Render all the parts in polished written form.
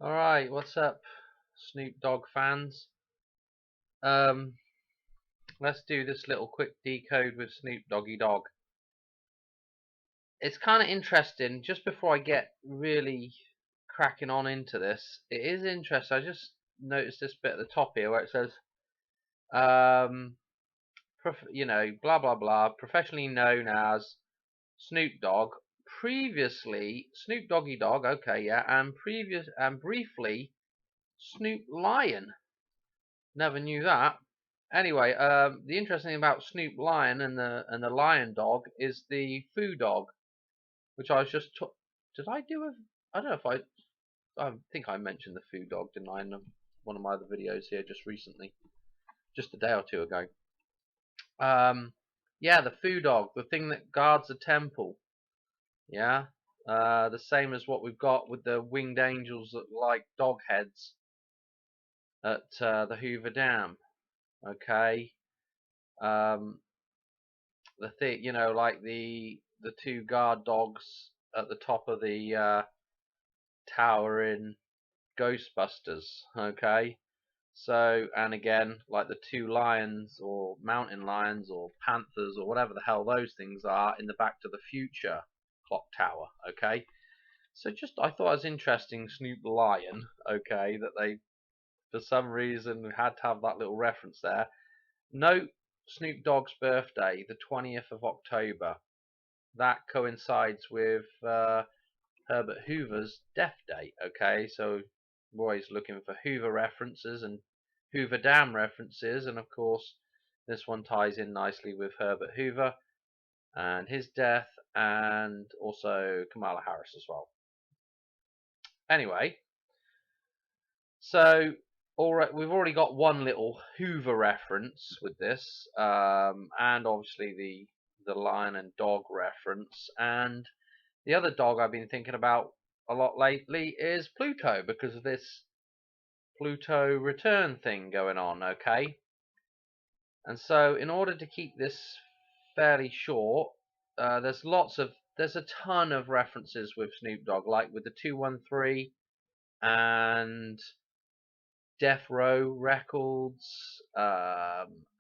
Alright, what's up, Snoop Dogg fans? Um, let's do this little quick decode with Snoop Doggy Dogg. It's kind of interesting, just before I get really cracking on into this, it is interesting. I just noticed this bit at the top here where it says, um, blah blah blah, professionally known as Snoop Dogg, previously Snoop Doggy Dogg, okay, yeah, and briefly Snoop Lion. Never knew that. Anyway, the interesting thing about Snoop Lion and the Lion Dog is the Foo Dog, which I was just did I do a I don't know if I think I mentioned the Foo Dog, didn't I, in one of my other videos here just recently, just a day or two ago. Yeah, the Foo Dog, the thing that guards the temple. Yeah, the same as what we've got with the winged angels that like dog heads at the Hoover Dam. Okay. Um, the thing, like the two guard dogs at the top of the tower in Ghostbusters. Okay, so and again, like the two lions or mountain lions or panthers or whatever the hell those things are in the Back to the Future clock tower. Okay, so just I thought it was interesting, Snoop the Lion. Okay, that they for some reason had to have that little reference there. Note Snoop Dogg's birthday, the 20th of October. That coincides with Herbert Hoover's death date. Okay, so we're always looking for Hoover references and Hoover Dam references, and of course, this one ties in nicely with Herbert Hoover and his death, and also Kamala Harris as well. Anyway, so we've already got one little Hoover reference with this, and obviously the lion and dog reference, and the other dog I've been thinking about a lot lately is Pluto, because of this Pluto return thing going on, okay? And so in order to keep this fairly short, there's a ton of references with Snoop Dogg, like with the 213 and Death Row Records,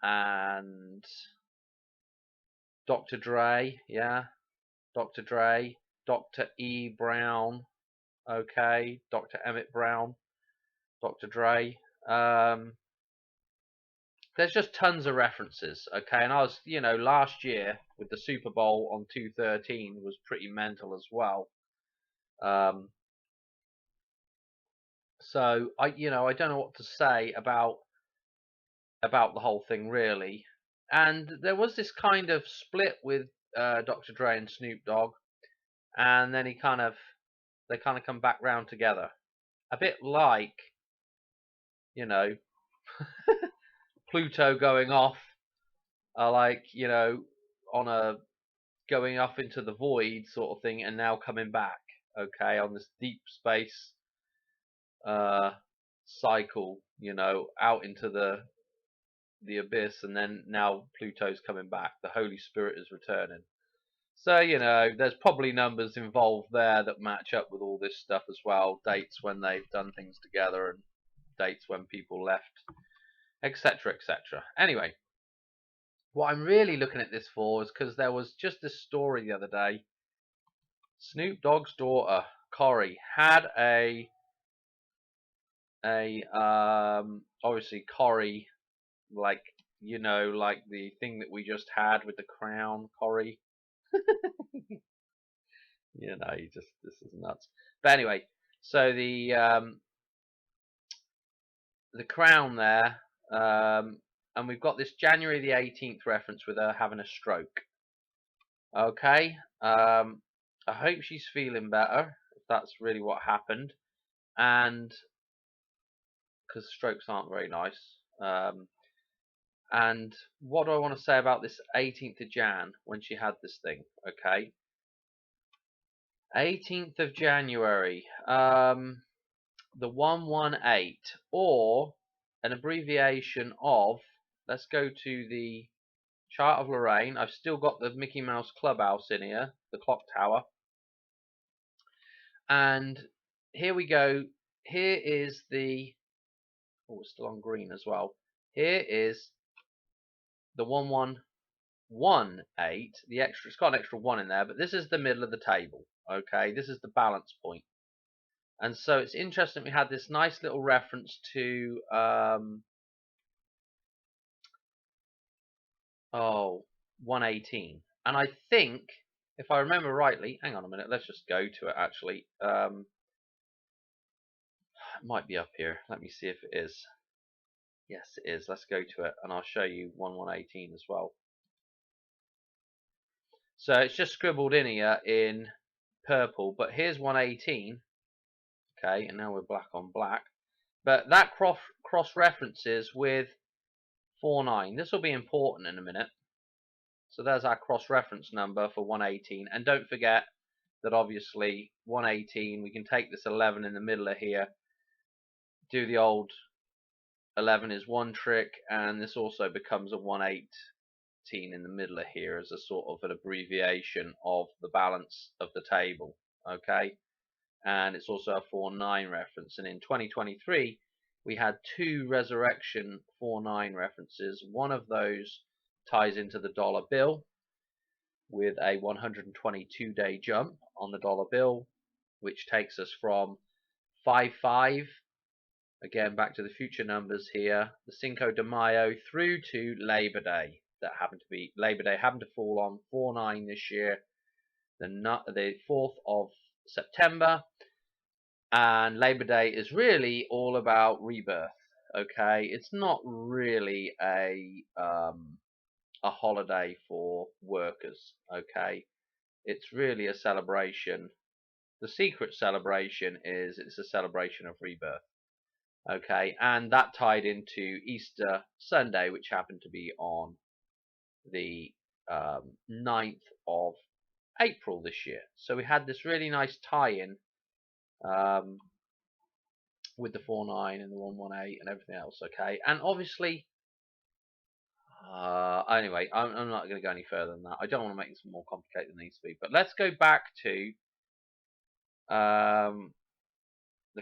and Dr. Dre, yeah, Dr. Dre, Dr. E. Brown, okay, Dr. Emmett Brown, Dr. Dre. Um, there's just tons of references, okay. And I was, last year with the Super Bowl on 213 was pretty mental as well. So I don't know what to say about the whole thing really. And there was this kind of split with Dr. Dre and Snoop Dogg, and then they kind of come back round together, a bit like you know Pluto going off, like on a going off into the void sort of thing, and now coming back. Okay, on this deep space uh, cycle, out into the abyss, and then now Pluto's coming back. The Holy Spirit is returning. So there's probably numbers involved there that match up with all this stuff as well. Dates when they've done things together, and dates when people left, etc., etc. Anyway, what I'm really looking at this for is because there was just this story the other day. Snoop Dogg's daughter, Cori, had obviously Cori, like like the thing that we just had with the crown, Cori. This is nuts. But anyway, so the crown there, and we've got this January the 18th reference with her having a stroke. Okay, I hope she's feeling better, if that's really what happened, and because strokes aren't very nice. And what do I want to say about this 18th of Jan when she had this thing? Okay, 18th of January, the 118, or an abbreviation of. Let's go to the chart of Lorraine. I've still got the Mickey Mouse Clubhouse in here, the clock tower. And here we go. here is the, oh, it's still on green as well. Here is the 1118, the extra, it's got an extra 1 in there, but this is the middle of the table, okay? This is the balance point. And so it's interesting we had this nice little reference to, 118. And I think, if I remember rightly, hang on a minute, let's just go to it actually. It might be up here. Let me see if it is. Yes, it is. Let's go to it, and I'll show you 118 as well. So it's just scribbled in here in purple, but here's 118. Okay, and now we're black on black. But that cross references with 49. This will be important in a minute. So there's our cross reference number for 118. And don't forget that obviously 118, we can take this 11 in the middle of here, do the old 11 is one trick, and this also becomes a 118 in the middle of here as a sort of an abbreviation of the balance of the table. Okay, and it's also a 49 reference. And in 2023, we had 2 resurrection 49 references. One of those ties into the dollar bill with a 122-day jump on the dollar bill, which takes us from 55, again back to the future numbers here, the Cinco de Mayo through to Labor Day. That happened to be, Labor Day happened to fall on 4/9 this year, the 4th of September, and Labor Day is really all about rebirth. Okay, it's not really a holiday for workers. Okay, it's really a celebration. The secret celebration is it's a celebration of rebirth. Okay, and that tied into Easter Sunday, which happened to be on the 9th of April this year. So we had this really nice tie-in with the 49 and the 118 and everything else. Okay, and obviously, anyway, I'm not going to go any further than that. I don't want to make this more complicated than it needs to be. But let's go back to the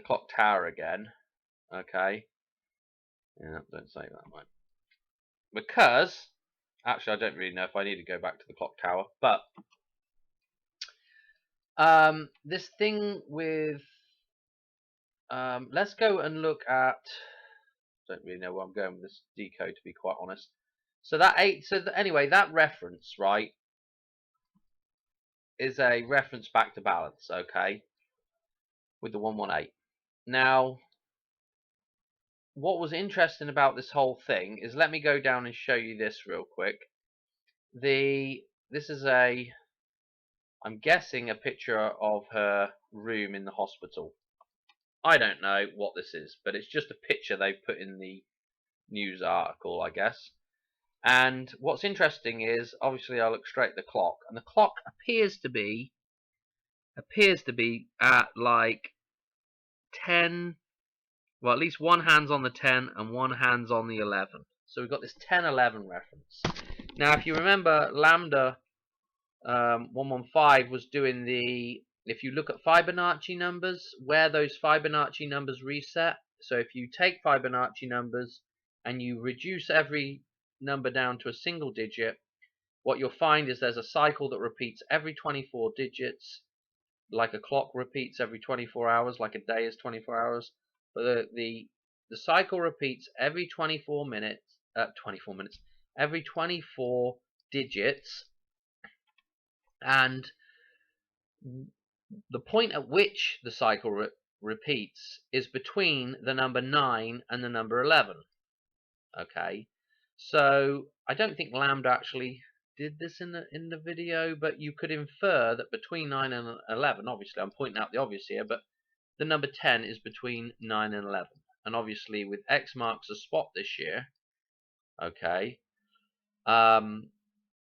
clock tower again. Okay, yeah, don't say that, mate. Because actually, I don't really know if I need to go back to the clock tower, but this thing with let's go and look at. Don't really know where I'm going with this decode, to be quite honest. So that anyway, that reference, right, is a reference back to balance, okay, with the 118. Now, what was interesting about this whole thing is, let me go down and show you this real quick. This is a, I'm guessing, a picture of her room in the hospital. I don't know what this is, but it's just a picture they've put in the news article, I guess. And what's interesting is, obviously, I'll illustrate the clock, and the clock appears to be at like 10. Well, at least one hand's on the 10 and one hand's on the 11. So we've got this 10-11 reference. Now, if you remember, Lambda 115 was doing the, if you look at Fibonacci numbers, where those Fibonacci numbers reset. So if you take Fibonacci numbers and you reduce every number down to a single digit, what you'll find is there's a cycle that repeats every 24 digits, like a clock repeats every 24 hours, like a day is 24 hours. But the cycle repeats every 24 minutes, every 24 digits, and the point at which the cycle repeats is between the number 9 and the number 11. Okay, so I don't think Lambda actually did this in the video, but you could infer that between 9 and 11, obviously I'm pointing out the obvious here, but the number 10 is between 9 and 11. And obviously with X marks a spot this year, okay,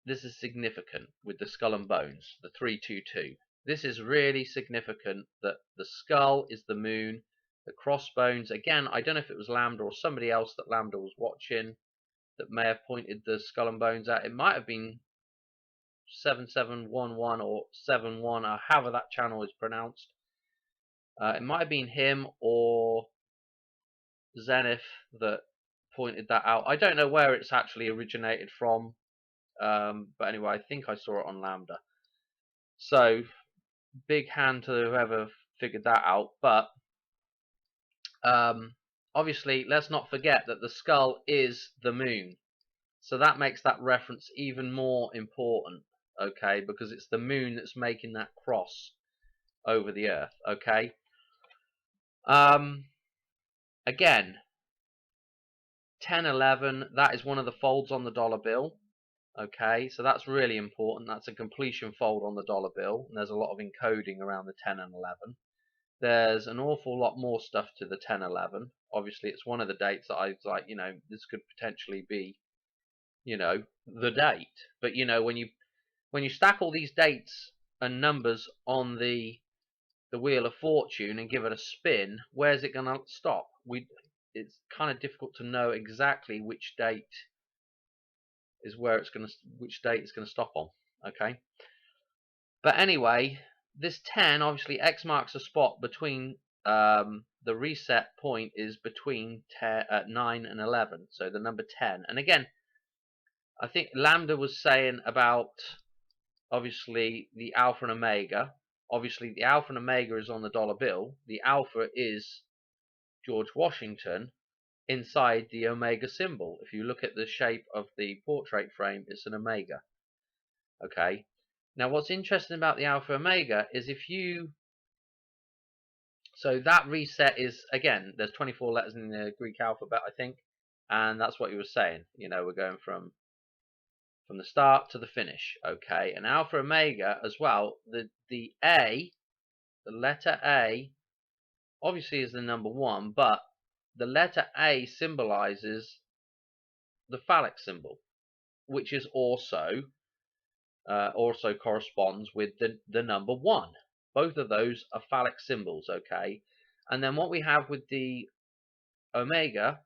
this is significant with the skull and bones, the 322. This is really significant that the skull is the moon, the crossbones, again, I don't know if it was Lambda or somebody else that Lambda was watching that may have pointed the skull and bones out. It might have been 7711 or 71, or however that channel is pronounced. It might have been him or Zenith that pointed that out. I don't know where it's actually originated from, but anyway, I think I saw it on Lambda. So big hand to whoever figured that out. But obviously, let's not forget that the skull is the moon. So that makes that reference even more important, okay? Because it's the moon that's making that cross over the earth, okay? Again, 1011, that is one of the folds on the dollar bill, okay? So that's really important. That's a completion fold on the dollar bill, and there's a lot of encoding around the 10 and 11. There's an awful lot more stuff to the 1011. Obviously, it's one of the dates that I was like, this could potentially be, the date. But when you stack all these dates and numbers on the wheel of fortune and give it a spin, where's it going to stop? It's kind of difficult to know exactly which date is which date it's going to stop on. Okay, but anyway, this 10, obviously X marks a spot between the reset point is between 9 and 11, so the number 10. And again, I think Lambda was saying about obviously the alpha and omega. Obviously, the alpha and omega is on the dollar bill. The alpha is George Washington inside the omega symbol. If you look at the shape of the portrait frame, it's an omega. Okay. Now, what's interesting about the alpha omega is so that reset is, again, there's 24 letters in the Greek alphabet, I think, and that's what he was saying. We're going from the start to the finish, okay? And alpha omega as well, the A, the letter A, obviously is the number 1, but the letter A symbolizes the phallic symbol, which is also corresponds with the number 1. Both of those are phallic symbols, okay? And then what we have with the omega,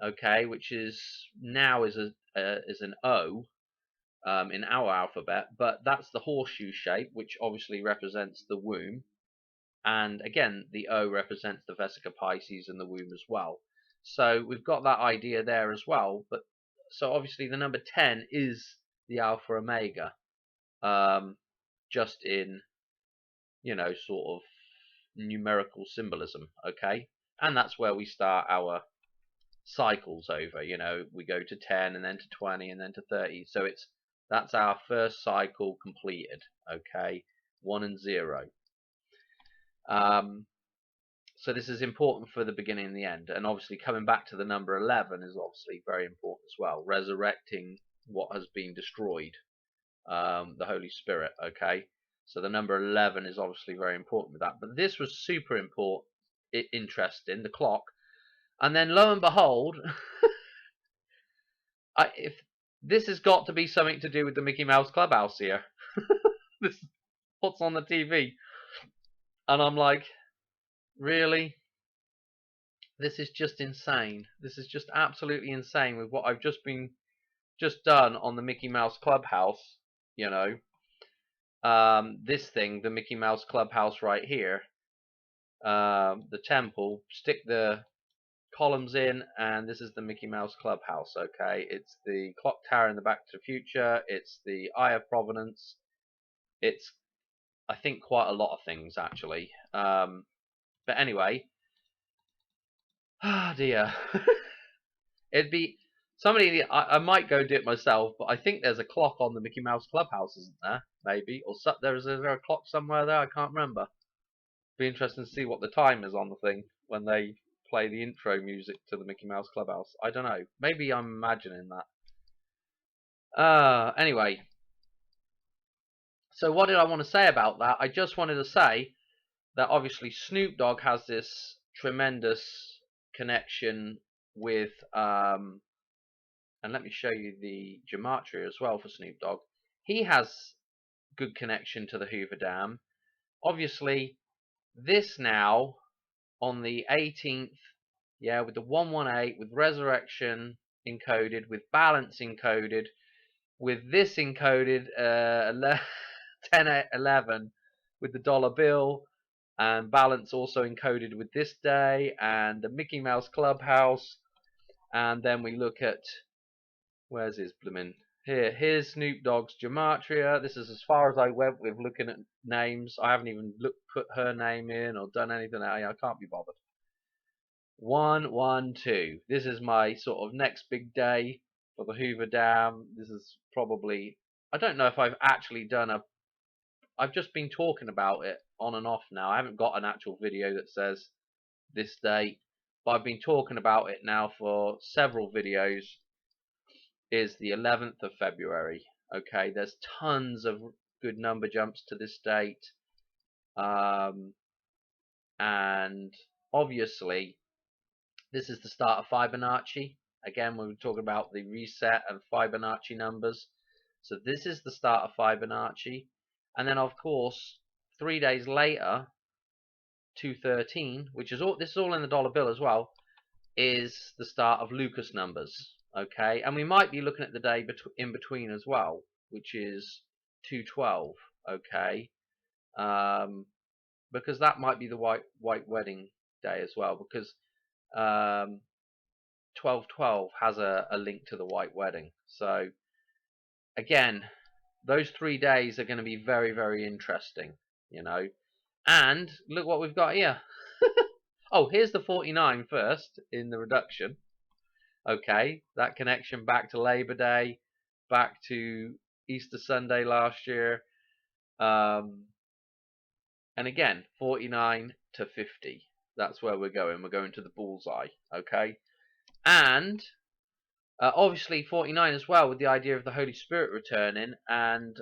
okay, which is now is an O in our alphabet, but that's the horseshoe shape, which obviously represents the womb. And again, the O represents the Vesica Pisces and the womb as well. So we've got that idea there as well. But so obviously the number 10 is the alpha omega, just in sort of numerical symbolism. Okay, and that's where we start our cycles over. We go to 10 and then to 20 and then to 30. So that's our first cycle completed. Okay, 1 and 0. So this is important for the beginning and the end. And obviously coming back to the number 11 is obviously very important as well. Resurrecting what has been destroyed, the Holy Spirit, okay? So the number 11 is obviously very important with that. But this was super important, interesting, the clock. And then lo and behold, if this has got to be something to do with the Mickey Mouse Clubhouse here. This is what's on the TV. And I'm like, really? This is just insane. This is just absolutely insane with what I've just done on the Mickey Mouse Clubhouse. This thing, the Mickey Mouse Clubhouse right here, the temple. Stick the columns in, and this is the Mickey Mouse Clubhouse. Okay, it's the clock tower in the Back to the Future. It's the Eye of Providence. It's, I think, quite a lot of things actually. But anyway. Ah, dear. It'd be somebody. I might go do it myself, but I think there's a clock on the Mickey Mouse Clubhouse, isn't there? Maybe, or is there a clock somewhere there? I can't remember. Be interesting to see what the time is on the thing when they play the intro music to the Mickey Mouse Clubhouse. I don't know. Maybe I'm imagining that. Anyway. So what did I want to say about that? I just wanted to say that obviously Snoop Dogg has this tremendous connection with and let me show you the gematria as well for Snoop Dogg. He has good connection to the Hoover Dam. Obviously, this now on the 18th, yeah, with the 118, with resurrection encoded, with balance encoded, with this encoded 1011 with the dollar bill, and balance also encoded with this day, and the Mickey Mouse Clubhouse. And then we look at, where's his bloomin'? Here's Snoop Dogg's gematria. This is as far as I went with looking at names. I haven't even put her name in or done anything. I can't be bothered. 112. This is my sort of next big day for the Hoover Dam. This is probably, I don't know if I've actually done a, I've just been talking about it on and off now. I haven't got an actual video that says this date, but I've been talking about it now for several videos. Is the 11th of February. Okay, there's tons of good number jumps to this date. And obviously, this is the start of Fibonacci. Again, we were talking about the reset and Fibonacci numbers. So this is the start of Fibonacci. And then, of course, 3 days later, 213, which is all, this is all in the dollar bill as well, is the start of Lucas numbers. Okay, and we might be looking at the day in between as well, which is 212. Okay, because that might be the white wedding day as well, because 1212 has a link to the white wedding. So again, those 3 days are going to be very, very interesting, you know. And look what we've got here. Oh, here's the 49 first in the reduction. Okay, that connection back to Labor Day, back to Easter Sunday last year. And again, 49 to 50. That's where we're going. We're going to the bullseye. Okay, and obviously 49 as well, with the idea of the Holy Spirit returning, and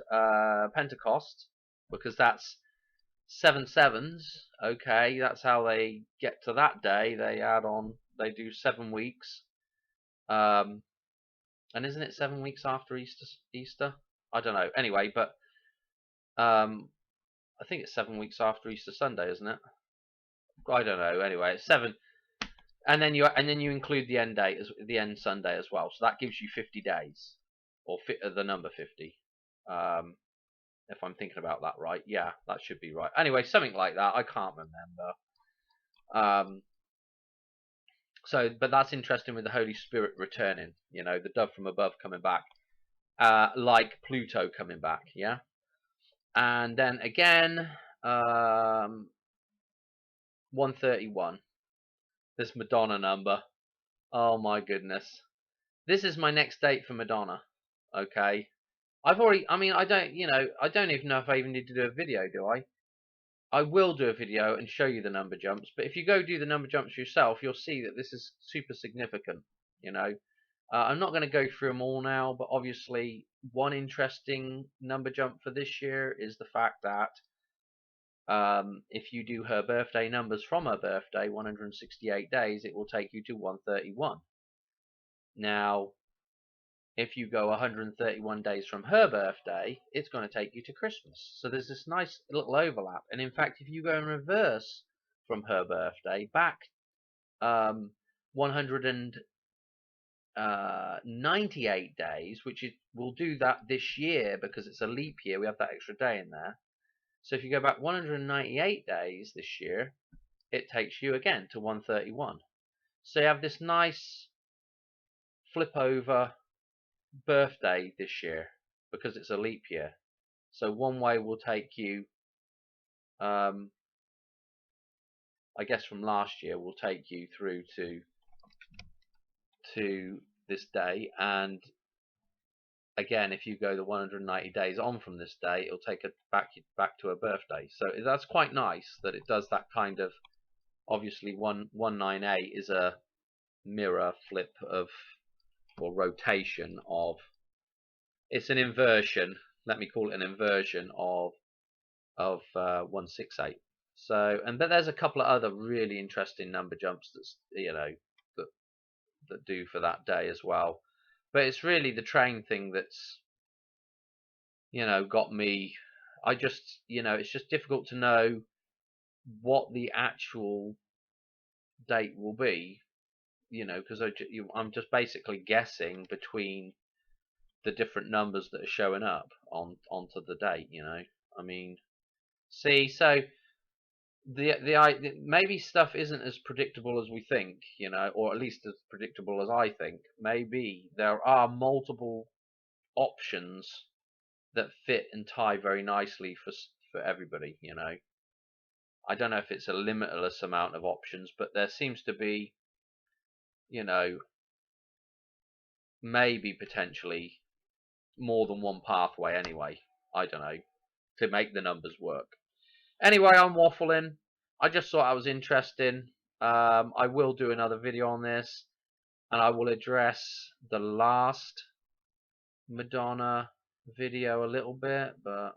Pentecost, because that's 7 sevens. Okay, that's how they get to that day. They add on, they do 7 weeks. And isn't it 7 weeks after Easter? I don't know. Anyway, but I think it's 7 weeks after Easter Sunday, isn't it? I don't know. Anyway, it's 7, and then you include the end date as the end Sunday as well. So that gives you 50 days, or the number 50. If I'm thinking about that right, yeah, that should be right. Anyway, something like that. I can't remember. So, but that's interesting with the Holy Spirit returning. You know, the dove from above coming back, like Pluto coming back. Yeah, and then again, 131. This Madonna number. Oh my goodness. This is my next date for Madonna. Okay. I've already, I mean, I don't even know if I even need to do a video, do I? I will do a video and show you the number jumps, but if you go do the number jumps yourself, you'll see that this is super significant, you know. I'm not going to go through them all now, but obviously one interesting number jump for this year is the fact that if you do her birthday numbers from her birthday, 168 days, it will take you to 131. Now, if you go 131 days from her birthday, it's going to take you to Christmas. So there's this nice little overlap. And in fact, if you go in reverse from her birthday back 198 days, which we'll do that this year because it's a leap year, we have that extra day in there. So if you go back 198 days this year, it takes you again to 131. So you have this nice flip over birthday this year because it's a leap year. So one way will take you, I guess from last year will take you through to this day, and again if you go the 190 days on from this day, it'll take it back to a birthday. So that's quite nice that it does that kind of, obviously 198 is a mirror flip of, or rotation of, it's an inversion, let me call it an inversion of 168. So, but there's a couple of other really interesting number jumps that's, you know, that do for that day as well. But it's really the train thing that's, you know, got me. I just, you know, it's just difficult to know what the actual date will be, you know, because I'm just basically guessing between the different numbers that are showing up onto the date, you know. I mean, see, so maybe stuff isn't as predictable as we think, or at least as predictable as I think. Maybe there are multiple options that fit and tie very nicely for everybody. I don't know if it's a limitless amount of options, but there seems to be, maybe potentially more than one pathway anyway. I don't know, to make the numbers work. Anyway, I'm waffling. I just thought that was interesting. I will do another video on this, and I will address the last Madonna video a little bit, but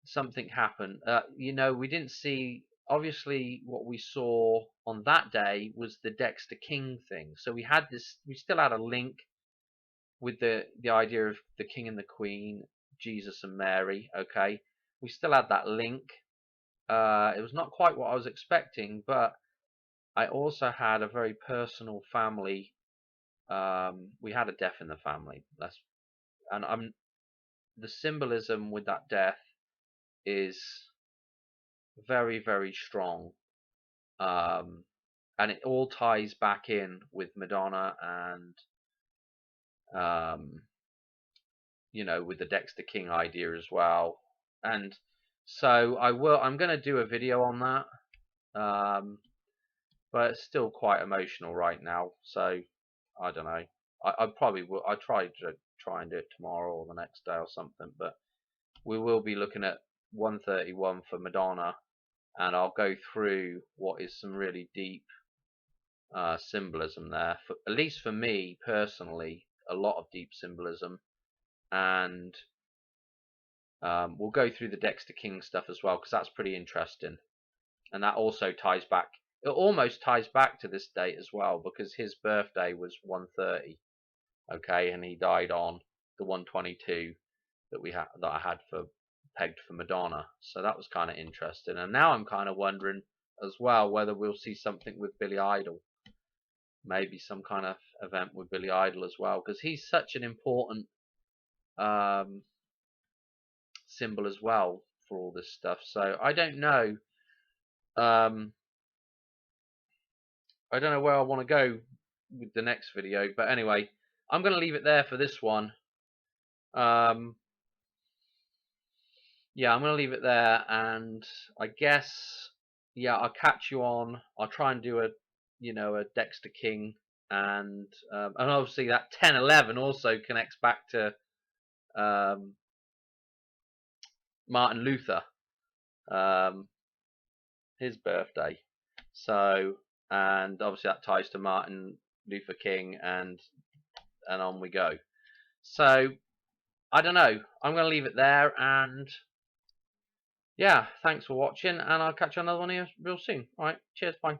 something happened. We didn't see, obviously what we saw on that day was the Dexter King thing. So we still had a link with the idea of the King and the Queen, Jesus and Mary. Okay, we still had that link. It was not quite what I was expecting, but I also had a very personal family. We had a death in the family. The symbolism with that death is very, very strong, and it all ties back in with Madonna and with the Dexter King idea as well. And so I'm going to do a video on that, but it's still quite emotional right now. So I don't know. I probably will. I try and do it tomorrow or the next day or something. But we will be looking at 131 for Madonna, and I'll go through what is some really deep symbolism there. At least for me personally, a lot of deep symbolism, and we'll go through the Dexter King stuff as well, because that's pretty interesting, and that also ties back. It almost ties back to this date as well, because his birthday was 130, okay, and he died on the 122 that I had pegged for Madonna. So that was kind of interesting, and now I'm kind of wondering as well whether we'll see something with Billy Idol, maybe some kind of event with Billy Idol as well, because he's such an important symbol as well for all this stuff. So I don't know. I don't know where I want to go with the next video, but anyway, I'm going to leave it there for this one. Yeah, I'm going to leave it there, and I guess, yeah, I'll catch you on. I'll try and do a Dexter King, and obviously that 10/11 also connects back to Martin Luther, his birthday. So, and obviously that ties to Martin Luther King, and on we go. So I don't know. I'm going to leave it there, and yeah, thanks for watching, and I'll catch you on another one here real soon. All right, cheers, bye.